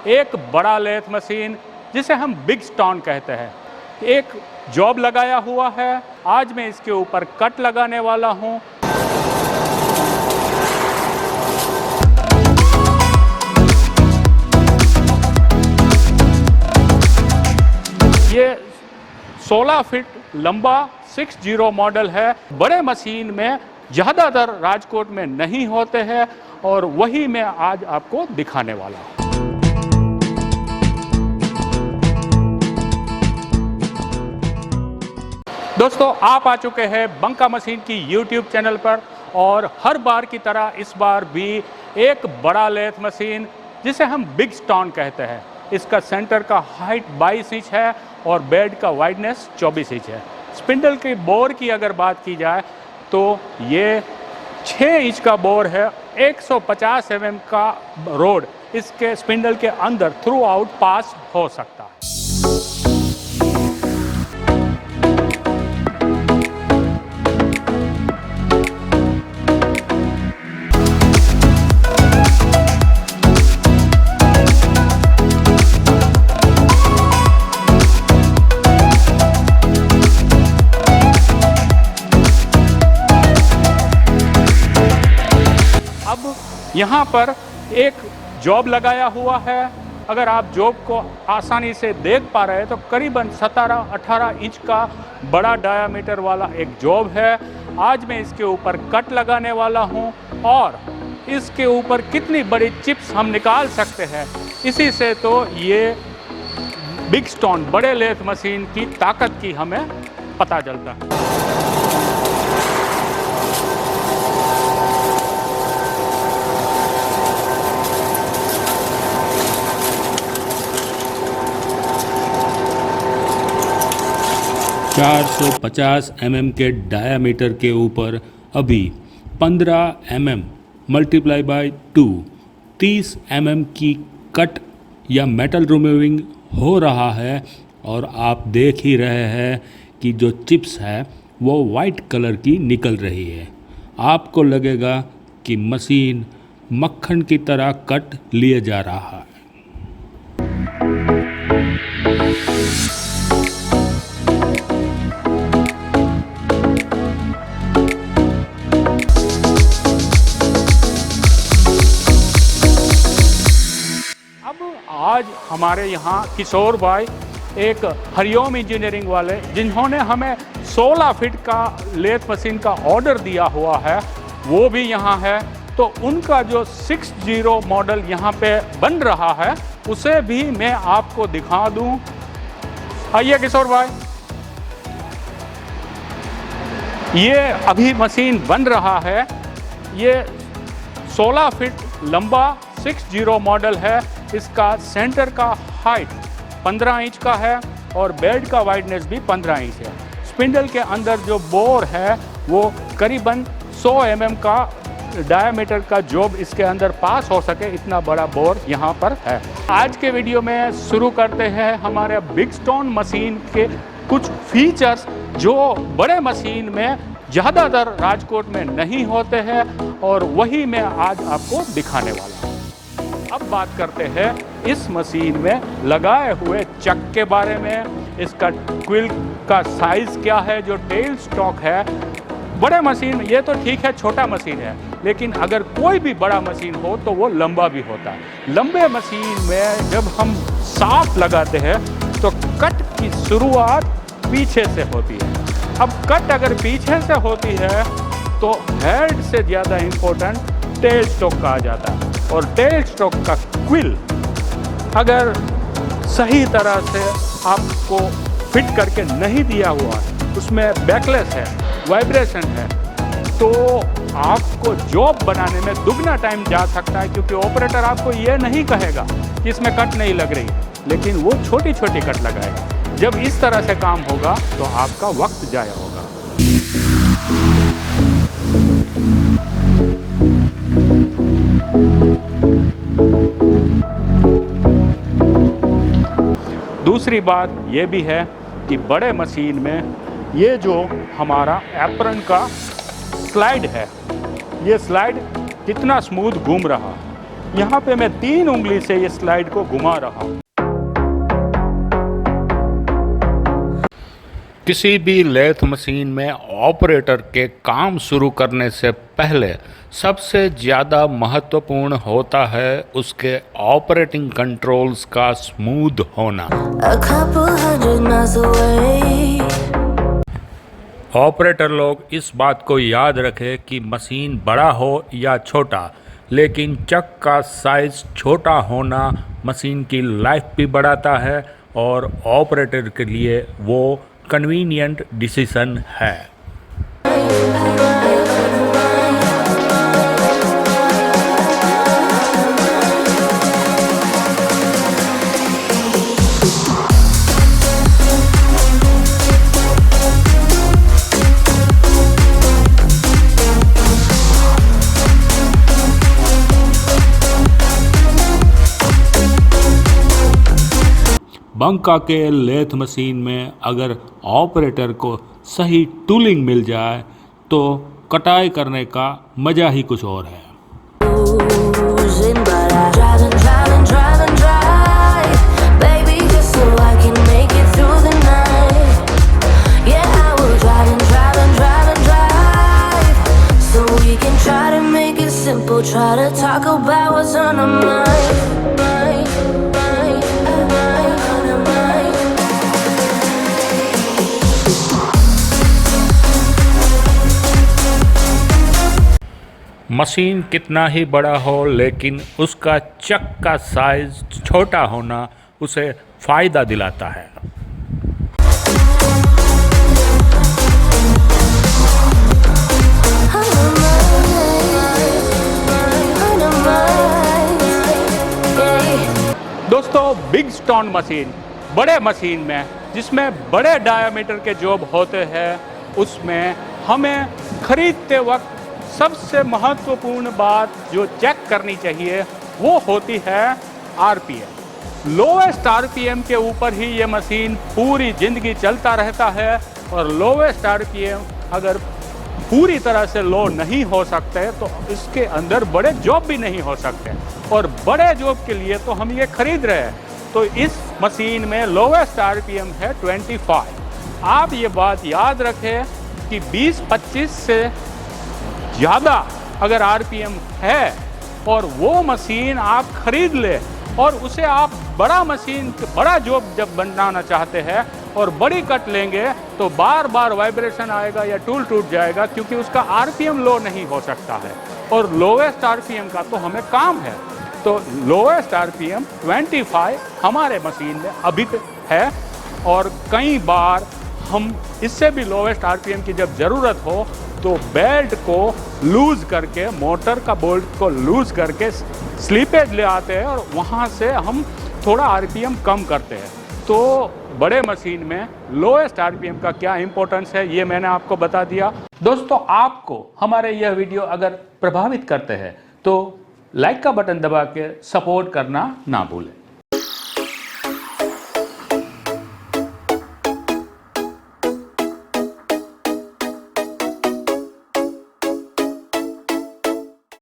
एक बड़ा lathe machine जिसे हम बिग स्टोन कहते हैं, एक जॉब लगाया हुआ है। आज मैं इसके ऊपर कट लगाने वाला हूं। ये 16 फीट लंबा 60 मॉडल है। बड़े मशीन में ज़्यादातर राजकोट में नहीं होते हैं और वही मैं आज आपको दिखाने वाला हूँ। दोस्तों, आप आ चुके हैं बंका मशीन की YouTube चैनल पर और हर बार की तरह इस बार भी एक बड़ा लेथ मशीन जिसे हम बिग स्टोन कहते हैं। इसका सेंटर का हाइट 22 इंच है और बेड का वाइडनेस 24 इंच है। स्पिंडल के बोर की अगर बात की जाए तो ये 6 इंच का बोर है। 150 mm का रोड इसके स्पिंडल के अंदर थ्रू आउट पास हो सकता है। यहाँ पर एक जॉब लगाया हुआ है। अगर आप जॉब को आसानी से देख पा रहे हैं तो करीबन 17-18 इंच का बड़ा डायामीटर वाला एक जॉब है। आज मैं इसके ऊपर कट लगाने वाला हूँ और इसके ऊपर कितनी बड़ी चिप्स हम निकाल सकते हैं, इसी से तो ये बिग स्टोन बड़े लेथ मशीन की ताकत की हमें पता चलता है। 450 mm के डायामीटर के ऊपर अभी 15 mm मल्टीप्लाई बाय 2 30 mm की कट या मेटल रिमूविंग हो रहा है और आप देख ही रहे हैं कि जो चिप्स है वो वाइट कलर की निकल रही है। आपको लगेगा कि मशीन मक्खन की तरह कट लिए जा रहा है। आज हमारे यहाँ किशोर भाई एक हरिओम इंजीनियरिंग वाले, जिन्होंने हमें 16 फीट का लेथ मशीन का ऑर्डर दिया हुआ है, वो भी यहाँ है। तो उनका जो 60 मॉडल यहाँ पे बन रहा है उसे भी मैं आपको दिखा दूँ। आइए किशोर भाई, ये अभी मशीन बन रहा है। ये 16 फीट लंबा 60 मॉडल है। इसका सेंटर का हाइट 15 इंच का है और बेड का वाइडनेस भी 15 इंच है। स्पिंडल के अंदर जो बोर है वो करीबन 100 mm का डायमीटर का जॉब इसके अंदर पास हो सके, इतना बड़ा बोर यहाँ पर है। आज के वीडियो में शुरू करते हैं हमारे बिग स्टोन मशीन के कुछ फीचर्स जो बड़े मशीन में ज़्यादातर राजकोट में नहीं होते हैं और वही मैं आज आपको दिखाने वाला हूँ। अब बात करते हैं इस मशीन में लगाए हुए चक के बारे में। इसका क्विल का साइज़ क्या है, जो टेल स्टॉक है। बड़े मशीन ये तो ठीक है, छोटा मशीन है, लेकिन अगर कोई भी बड़ा मशीन हो तो वो लंबा भी होता है। लंबे मशीन में जब हम साफ लगाते हैं तो कट की शुरुआत पीछे से होती है। अब कट अगर पीछे से होती है तो हेड से ज़्यादा इम्पोर्टेंट टेल स्टॉक कहा जाता है। और टेल स्टॉक का क्विल अगर सही तरह से आपको फिट करके नहीं दिया हुआ है, उसमें बैकलेस है, वाइब्रेशन है, तो आपको जॉब बनाने में दुगना टाइम जा सकता है। क्योंकि ऑपरेटर आपको ये नहीं कहेगा कि इसमें कट नहीं लग रही, लेकिन वो छोटी छोटी कट लगाएगा। जब इस तरह से काम होगा तो आपका वक्त जाया होगा। दूसरी बात ये भी है कि बड़े मशीन में ये जो हमारा एप्रन का स्लाइड है, ये स्लाइड कितना स्मूथ घूम रहा है। यहाँ पे मैं 3 उंगली से ये स्लाइड को घुमा रहा हूँ। किसी भी लेथ मशीन में ऑपरेटर के काम शुरू करने से पहले सबसे ज़्यादा महत्वपूर्ण होता है उसके ऑपरेटिंग कंट्रोल्स का स्मूथ होना। ऑपरेटर लोग इस बात को याद रखें कि मशीन बड़ा हो या छोटा, लेकिन चक का साइज छोटा होना मशीन की लाइफ भी बढ़ाता है और ऑपरेटर के लिए वो कन्वीनियंट डिसीजन है। बंका के लेथ मशीन में अगर ऑपरेटर को सही टूलिंग मिल जाए तो कटाई करने का मज़ा ही कुछ और है। Try to talk about what's on our mind. Machine कितना ही बड़ा हो लेकिन उसका चक का साइज छोटा होना उसे फ़ायदा दिलाता है। दोस्तों, बिग स्टोन मशीन, बड़े मशीन में जिसमें बड़े डायामीटर के जॉब होते हैं, उसमें हमें खरीदते वक्त सबसे महत्वपूर्ण बात जो चेक करनी चाहिए वो होती है आरपीएम। लोवेस्ट आरपीएम के ऊपर ही ये मशीन पूरी ज़िंदगी चलता रहता है और लोवेस्ट आरपीएम अगर पूरी तरह से लो नहीं हो सकते तो इसके अंदर बड़े जॉब भी नहीं हो सकते, और बड़े जॉब के लिए तो हम ये खरीद रहे हैं। तो इस मशीन में लोवेस्ट आरपीएम है 25। आप ये बात याद रखें कि 20-25 से ज़्यादा अगर आरपीएम है और वो मशीन आप खरीद ले और उसे आप बड़ा मशीन बड़ा जॉब जब बनाना चाहते हैं और बड़ी कट लेंगे तो बार बार वाइब्रेशन आएगा या टूल टूट जाएगा, क्योंकि उसका आरपीएम लो नहीं हो सकता है और लोवेस्ट आरपीएम का तो हमें काम है। तो लोवेस्ट आरपीएम 25 हमारे मशीन में अभी है, और कई बार हम इससे भी लोवेस्ट आरपीएम की जब ज़रूरत हो तो बेल्ट को लूज़ करके, मोटर का बोल्ट को लूज़ करके स्लीपेज ले आते हैं और वहाँ से हम थोड़ा आरपीएम कम करते हैं। तो बड़े मशीन में लोएस्ट आरपीएम का क्या इंपॉर्टेंस है ये मैंने आपको बता दिया। दोस्तों, आपको हमारे यह वीडियो अगर प्रभावित करते हैं तो लाइक का बटन दबा के सपोर्ट करना ना भूलें।